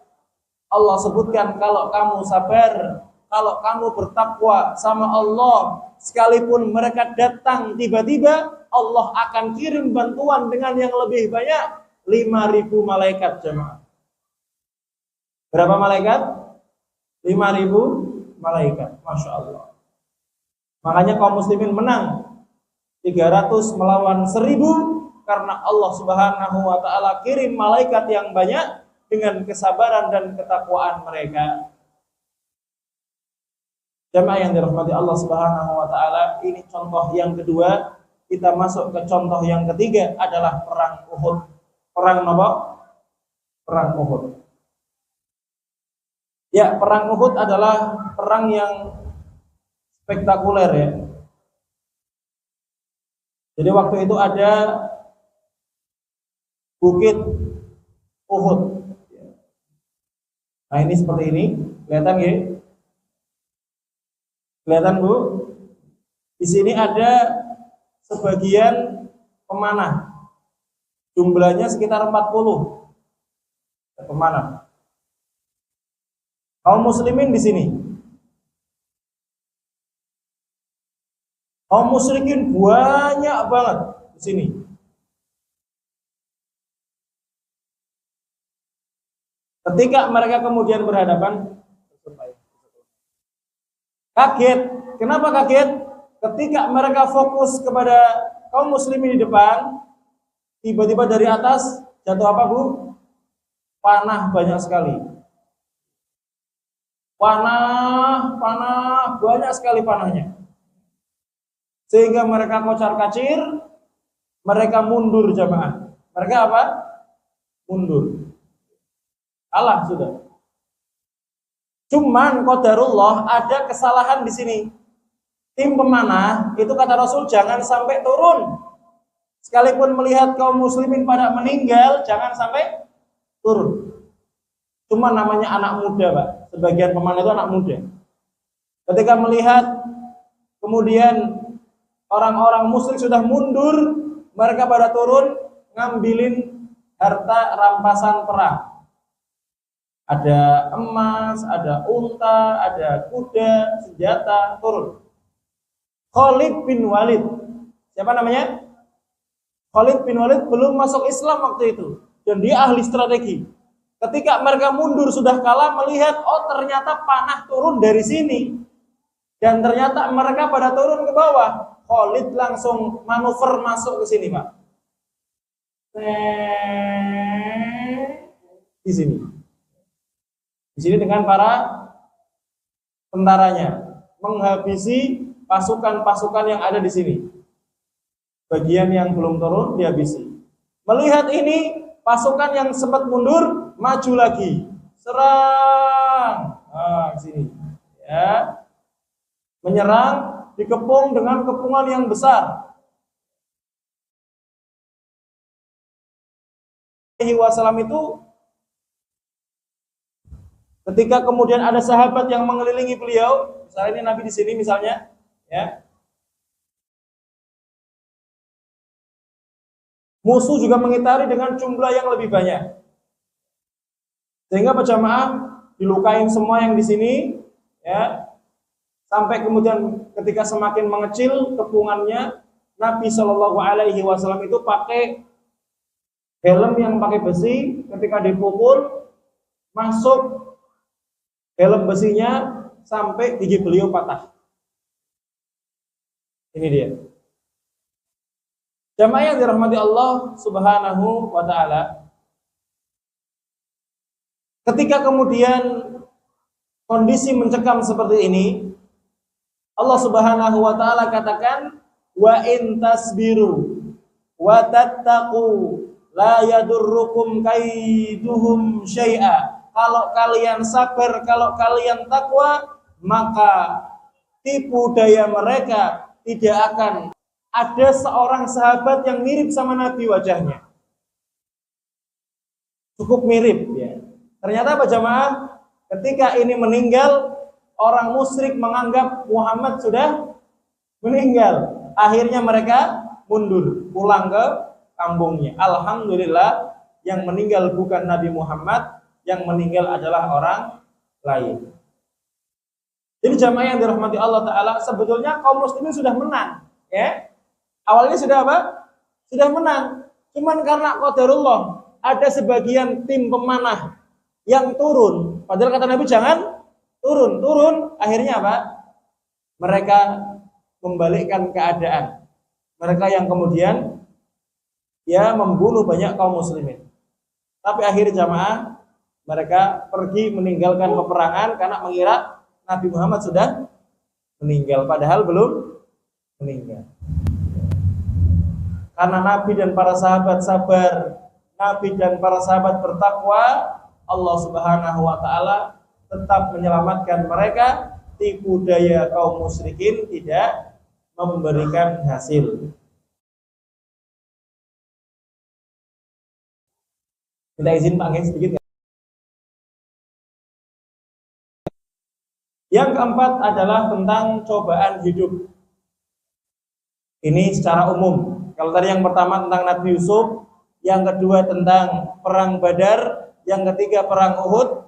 Allah sebutkan kalau kamu sabar, kalau kamu bertakwa sama Allah, sekalipun mereka datang tiba-tiba, Allah akan kirim bantuan dengan yang lebih banyak, 5.000 malaikat jamaah. Berapa malaikat? 5.000 malaikat. Masya Allah. Makanya kaum muslimin menang 300 melawan 1000, karena Allah Subhanahu wa ta'ala kirim malaikat yang banyak dengan kesabaran dan ketakwaan mereka. Jamaah yang dirahmati Allah Subhanahu wa ta'ala, ini contoh yang kedua. Kita masuk ke contoh yang ketiga adalah perang Uhud. Perang apa? Perang Uhud. Ya, perang Uhud adalah perang yang spektakuler ya. Jadi waktu itu ada bukit Uhud. Nah ini seperti ini, kelihatan ya? Kelihatan Bu? Di sini ada sebagian pemanah. Jumlahnya sekitar 40 pemanah. Kaum muslimin di sini. Kaum musyrikin banyak banget di sini. Ketika mereka kemudian berhadapan, kaget. Kenapa kaget? Ketika mereka fokus kepada kaum muslimin di depan, tiba-tiba dari atas jatuh apa Bu? Panah banyak sekali. Panah, banyak sekali panahnya. Sehingga mereka kocar-kacir, mereka mundur jamaah. Mereka apa? Mundur. Allah sudah. Cuman qadarullah ada kesalahan di sini. Tim pemanah itu kata Rasul jangan sampai turun. Sekalipun melihat kaum muslimin pada meninggal, jangan sampai turun. Cuma namanya anak muda, Pak. Sebagian pemanah itu anak muda. Ketika melihat kemudian orang-orang musyrik sudah mundur, mereka pada turun ngambilin harta rampasan perang. Ada emas, ada unta, ada kuda, senjata, turun. Khalid bin Walid. Siapa namanya? Khalid bin Walid belum masuk Islam waktu itu. Dan dia ahli strategi. Ketika mereka mundur sudah kalah, melihat, oh ternyata panah turun dari sini. Dan ternyata mereka pada turun ke bawah. Khalid langsung manuver masuk ke sini, Pak. Di sini. Di sini dengan para tentaranya menghabisi pasukan-pasukan yang ada di sini. Bagian yang belum turun dihabisi. Melihat ini, pasukan yang sempat mundur maju lagi. Serang. Nah, di sini. Ya. Menyerang dikepung dengan kepungan yang besar. Wasallam itu ketika kemudian ada sahabat yang mengelilingi beliau, misalnya ini Nabi di sini misalnya, ya. Musuh juga mengitari dengan jumlah yang lebih banyak. Sehingga berjamaah dilukain semua yang di sini, ya. Sampai kemudian ketika semakin mengecil kepungannya, Nabi Shallallahu Alaihi Wasallam itu pakai helm yang pakai besi. Ketika dipukul, masuk helm besinya sampai gigi beliau patah. Ini dia. Jamaah yang dirahmati Allah Subhanahu wa taala. Ketika kemudian kondisi mencekam seperti ini, Allah Subhanahu wa taala katakan, wa in tasbiru wa tattaqu la yadurrukum kaiduhum syai'a. Kalau kalian sabar, kalau kalian takwa, maka tipu daya mereka tidak akan. Ada seorang sahabat yang mirip sama Nabi wajahnya. Cukup mirip ya. Ternyata apa jamaah? Ketika ini meninggal, orang musyrik menganggap Muhammad sudah meninggal. Akhirnya mereka mundur, pulang ke kampungnya. Alhamdulillah yang meninggal bukan Nabi Muhammad, yang meninggal adalah orang lain. Jadi jamaah yang dirahmati Allah Ta'ala, sebetulnya kaum muslimin sudah menang. Ya. Awalnya sudah apa? Sudah menang. Cuman karena qadarullah, ada sebagian tim pemanah yang turun. Padahal kata Nabi jangan turun. Akhirnya apa? Mereka membalikkan keadaan. Mereka yang kemudian ya membunuh banyak kaum muslimin. Tapi akhir jamaah mereka pergi meninggalkan peperangan karena mengira Nabi Muhammad sudah meninggal, padahal belum meninggal. Karena Nabi dan para sahabat sabar, Nabi dan para sahabat bertakwa, Allah Subhanahu wa taala tetap menyelamatkan mereka, tipu daya kaum musyrikin tidak memberikan hasil. Minta izin Pak Geng sedikit. Yang keempat adalah tentang cobaan hidup. Ini secara umum. Kalau tadi yang pertama tentang Nabi Yusuf, yang kedua tentang perang Badar, yang ketiga perang Uhud,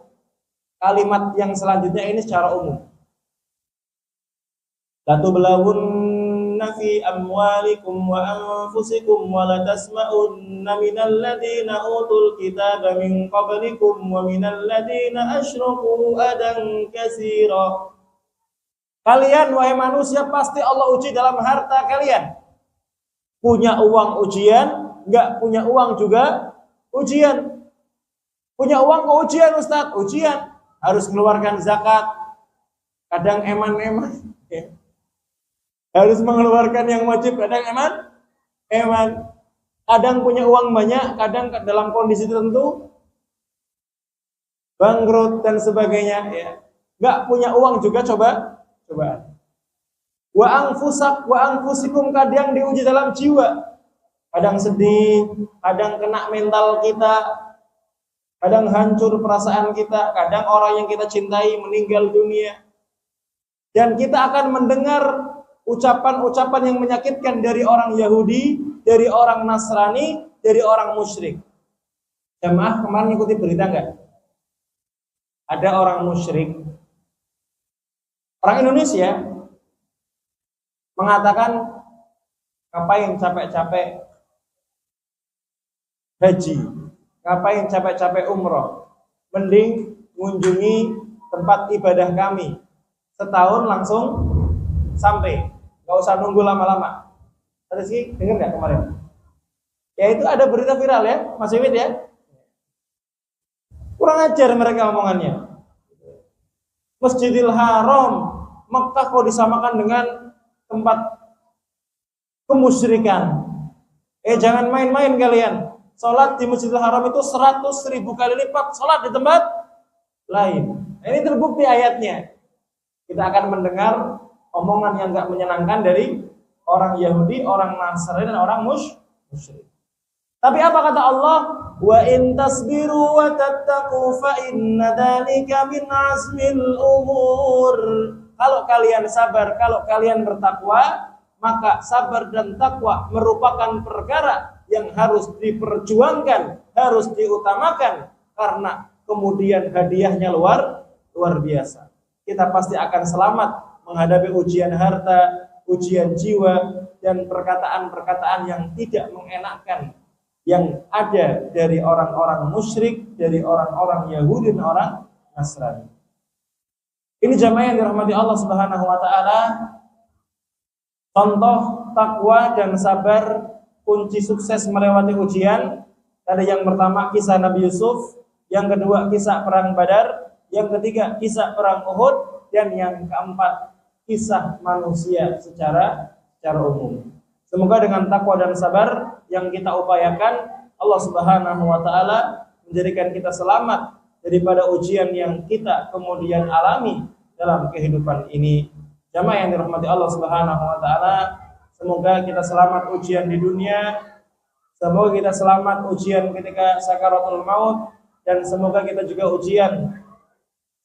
kalimat yang selanjutnya ini secara umum. Latublawunna fi amwalikum wa anfusikum wa latasma'unna minal ladina utul kitaba min qablikum wa minal ladina asyraku adan katsira. Kalian wahai manusia pasti Allah uji dalam harta kalian. Punya uang ujian, enggak punya uang juga ujian. Punya uang ke ujian Ustaz, ujian. Harus mengeluarkan zakat. Kadang eman-eman. Harus mengeluarkan yang wajib, kadang eman. Kadang punya uang banyak, kadang dalam kondisi tertentu bangkrut dan sebagainya ya. Enggak punya uang juga cobaan. Wa anfusikum kadang diuji dalam jiwa. Kadang sedih, kadang kena mental kita, kadang hancur perasaan kita, kadang orang yang kita cintai meninggal dunia. Dan kita akan mendengar ucapan-ucapan yang menyakitkan dari orang Yahudi, dari orang Nasrani, dari orang musyrik. Jemaah kemarin ikuti berita enggak? Ada orang musyrik, orang Indonesia, mengatakan ngapain capek-capek haji, ngapain capek-capek umroh, mending mengunjungi tempat ibadah kami, setahun langsung sampai, gak usah nunggu lama-lama. Tadi sih dengar nggak kemarin? Ya itu ada berita viral ya, Mas Iwit ya. Kurang ajar mereka omongannya. Masjidil Haram, Mekah kok disamakan dengan tempat kemusyrikan. Jangan main-main kalian. Salat di Masjidil Haram itu 100.000 kali lipat salat di tempat lain. Ini terbukti ayatnya. Kita akan mendengar omongan yang enggak menyenangkan dari orang Yahudi, orang Nasrani dan orang musyrik. Tapi apa kata Allah? Wa in tasbiru wa tattaqu fa inna dzalika min azmil umur. Kalau kalian sabar, kalau kalian bertakwa, maka sabar dan takwa merupakan perkara yang harus diperjuangkan, harus diutamakan, karena kemudian hadiahnya luar biasa. Kita pasti akan selamat menghadapi ujian harta, ujian jiwa, dan perkataan-perkataan yang tidak mengenakan yang ada dari orang-orang musyrik, dari orang-orang Yahudi dan orang Nasrani. Ini jamaah yang dirahmati Allah Subhanahu wa taala. Contoh takwa dan sabar kunci sukses melewati ujian. Tadi yang pertama kisah Nabi Yusuf, yang kedua kisah perang Badar, yang ketiga kisah perang Uhud, dan yang keempat kisah manusia secara umum. Semoga dengan takwa dan sabar yang kita upayakan, Allah Subhanahu wa taala menjadikan kita selamat daripada ujian yang kita kemudian alami dalam kehidupan ini. Jamaah yang dirahmati Allah Subhanahu wa taala, semoga kita selamat ujian di dunia, semoga kita selamat ujian ketika sakaratul maut, dan semoga kita juga ujian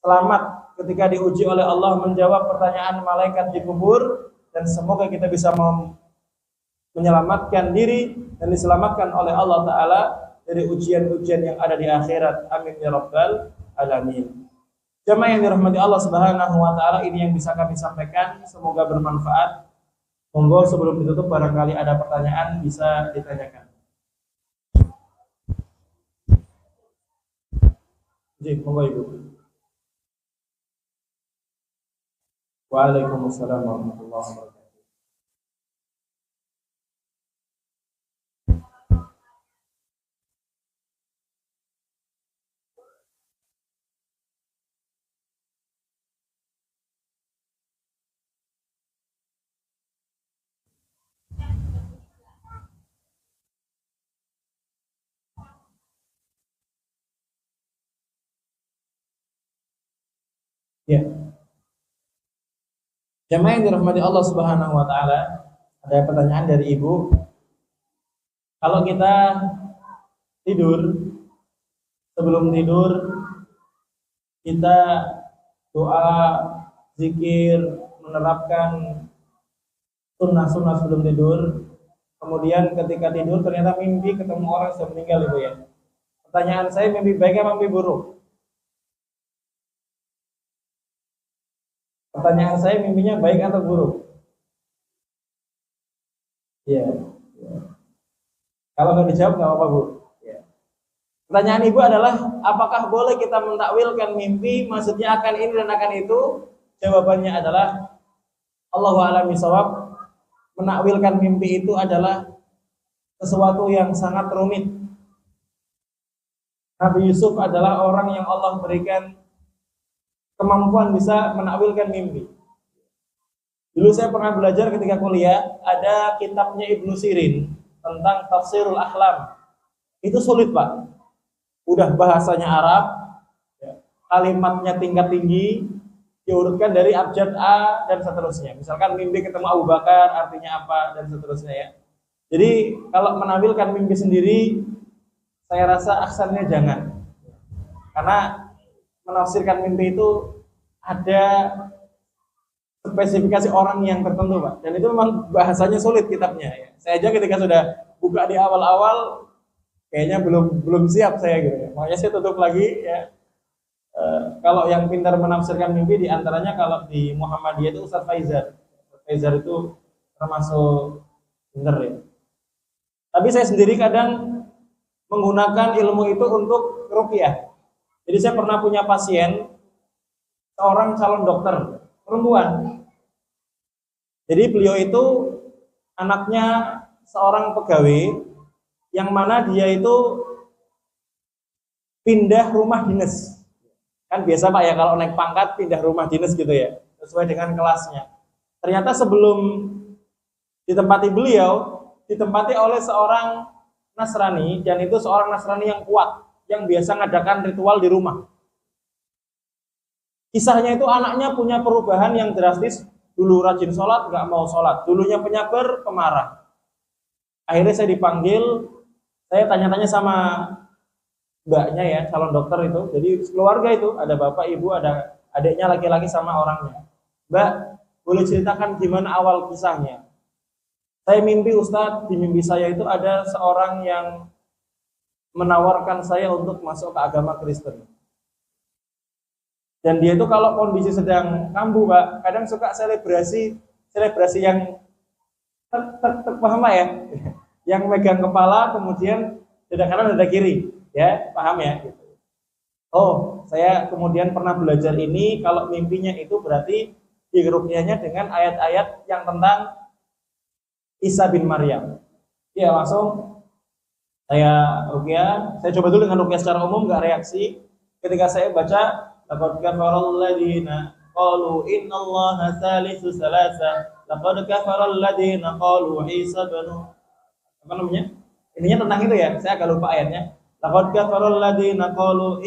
selamat ketika diuji oleh Allah menjawab pertanyaan malaikat di kubur, dan semoga kita bisa menyelamatkan diri dan diselamatkan oleh Allah Ta'ala dari ujian-ujian yang ada di akhirat. Amin ya rabbal alamin. Jamaah yang dirahmati Allah Subhanahu wa taala, ini yang bisa kami sampaikan, semoga bermanfaat. Monggo sebelum ditutup barangkali ada pertanyaan bisa ditanyakan. Jadi, monggo Ibu. Waalaikumsalam warahmatullahi wabarakatuh. Ya, jamaah yang dirahmati Allah Subhanahu wa taala, ada pertanyaan dari Ibu. Kalau kita tidur, sebelum tidur kita doa, zikir, menerapkan sunnah-sunnah sebelum tidur. Kemudian ketika tidur ternyata mimpi ketemu orang yang sudah meninggal, Ibu ya. Pertanyaan saya, mimpi baik apa mimpi buruk? Pertanyaan saya, mimpinya baik atau buruk? Iya. Ya. Kalau nggak dijawab nggak apa-apa, Bu. Ya. Pertanyaan Ibu adalah, apakah boleh kita mentakwilkan mimpi, maksudnya akan ini dan akan itu? Jawabannya adalah Allahu a'lam bishawab. Menakwilkan mimpi itu adalah sesuatu yang sangat rumit. Nabi Yusuf adalah orang yang Allah berikan kemampuan bisa menakwilkan mimpi. Dulu saya pernah belajar ketika kuliah, ada kitabnya Ibnu Sirin tentang tafsirul ahlam. Itu sulit, Pak. Udah bahasanya Arab, kalimatnya tingkat tinggi, diurutkan dari abjad A dan seterusnya. Misalkan mimpi ketemu Abu Bakar artinya apa dan seterusnya ya. Jadi kalau menampilkan mimpi sendiri, saya rasa aksannya jangan. Karena menafsirkan mimpi itu ada spesifikasi orang yang tertentu, Pak. Dan itu memang bahasanya sulit kitabnya ya. Saya aja ketika sudah buka di awal-awal kayaknya belum siap saya gitu ya. Makanya saya tutup lagi ya. Kalau yang pintar menafsirkan mimpi diantaranya kalau di Muhammadiyah itu Ustaz Faizar. Faizar itu termasuk pintar ya. Tapi saya sendiri kadang menggunakan ilmu itu untuk ruqyah. Jadi saya pernah punya pasien, seorang calon dokter perempuan. Jadi beliau itu anaknya seorang pegawai yang mana dia itu pindah rumah dinas. Kan biasa Pak ya kalau naik pangkat pindah rumah dinas gitu ya, sesuai dengan kelasnya. Ternyata sebelum ditempati beliau, ditempati oleh seorang Nasrani, dan itu seorang Nasrani yang kuat, yang biasa ngadakan ritual di rumah. Kisahnya itu anaknya punya perubahan yang drastis, dulu rajin sholat, nggak mau sholat, dulunya penyabar, pemarah. Akhirnya saya dipanggil, saya tanya-tanya sama mbaknya ya, calon dokter itu. Jadi keluarga itu ada bapak, ibu, ada adiknya laki-laki sama orangnya. Mbak, boleh ceritakan gimana awal kisahnya? Saya mimpi Ustadz, di mimpi saya itu ada seorang yang menawarkan saya untuk masuk ke agama Kristen. Dan dia itu kalau kondisi sedang kambuh, Pak, kadang suka selebrasi yang paham ya? Yang megang kepala, kemudian dada kanan, dada kiri. Ya, paham ya? Oh, saya kemudian pernah belajar ini, kalau mimpinya itu berarti diruqyahnya dengan ayat-ayat yang tentang Isa bin Maryam. Ya, langsung saya ruqyah. Saya coba dulu dengan ruqyah secara umum, nggak reaksi. Ketika saya baca, laqad kafaral ladzina qalu innallaha tsalitsu tsalasa, laqad kafaral ladzina qalu Isa bin apa namanya? Ininya tentang itu ya, saya agak lupa ayatnya. Laqad kafaral ladzina qalu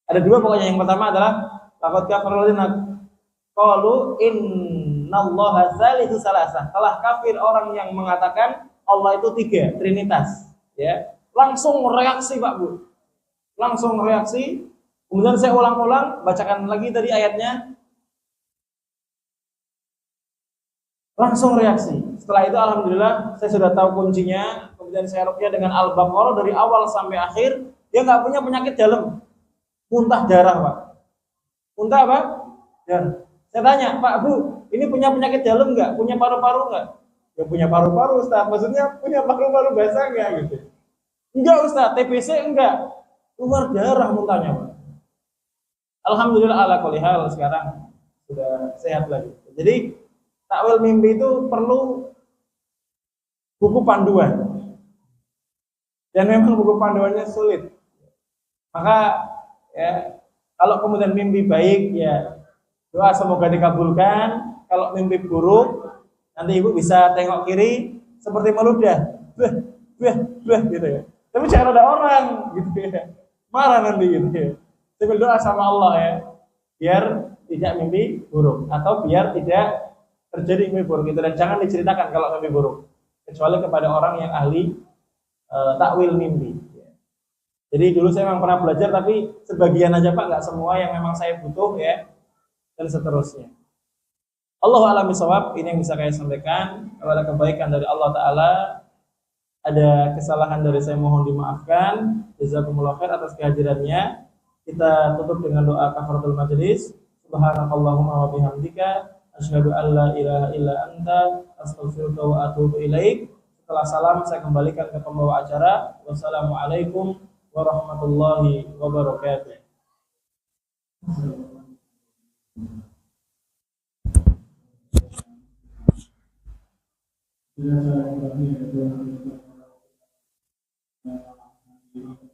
ada dua pokoknya. Yang pertama adalah laqad kafaral ladzina qalu innallaha tsalitsu tsalasa. Telah kafir orang yang mengatakan Allah itu tiga, trinitas, ya. Langsung reaksi, Pak Bu. Langsung reaksi. Kemudian saya ulang-ulang, bacakan lagi tadi ayatnya. Langsung reaksi. Setelah itu alhamdulillah saya sudah tahu kuncinya. Kemudian saya ruqyah dengan Al-Baqarah dari awal sampai akhir. Dia nggak punya penyakit dalam, muntah darah, Pak. Muntah apa? Darah. Saya tanya, Pak Bu, ini punya penyakit dalam nggak? Punya paru-paru nggak? Ya punya paru-paru, Ustaz. Maksudnya punya paru-paru basah nggak gitu? Enggak, Ustaz. TBC enggak. Keluar darah muntahnya, Pak. Alhamdulillah ala kulli hal sekarang sudah sehat lagi. Jadi takwil mimpi itu perlu buku panduan. Dan memang buku panduannya sulit. Maka ya, kalau kemudian mimpi baik ya doa semoga dikabulkan. Kalau mimpi buruk nanti ibu bisa tengok kiri seperti meludah. Gitu ya. Tapi jangan ada orang gitu ya. Marah nanti gitu ya. Sambil doa sama Allah ya, biar tidak mimpi buruk atau biar tidak terjadi mimpi buruk itu, dan jangan diceritakan kalau mimpi buruk kecuali kepada orang yang ahli takwil mimpi. Jadi dulu saya memang pernah belajar tapi sebagian aja Pak, nggak semua yang memang saya butuh ya, dan seterusnya. Allahu a'lam bishawab, ini yang bisa saya sampaikan. Kalau ada kebaikan dari Allah Ta'ala, ada kesalahan dari saya mohon dimaafkan. Jazakumullah khair atas kehadirannya. Kita tutup dengan doa kafaratul majelis. Subhanakallahumma wa bihamdika asyhadu an la ilaha illa anta astaghfiruka wa atubu ilaik. Setelah salam saya kembalikan ke pembawa acara. Wassalamualaikum warahmatullahi wabarakatuh. Bismillahirrahmanirrahim.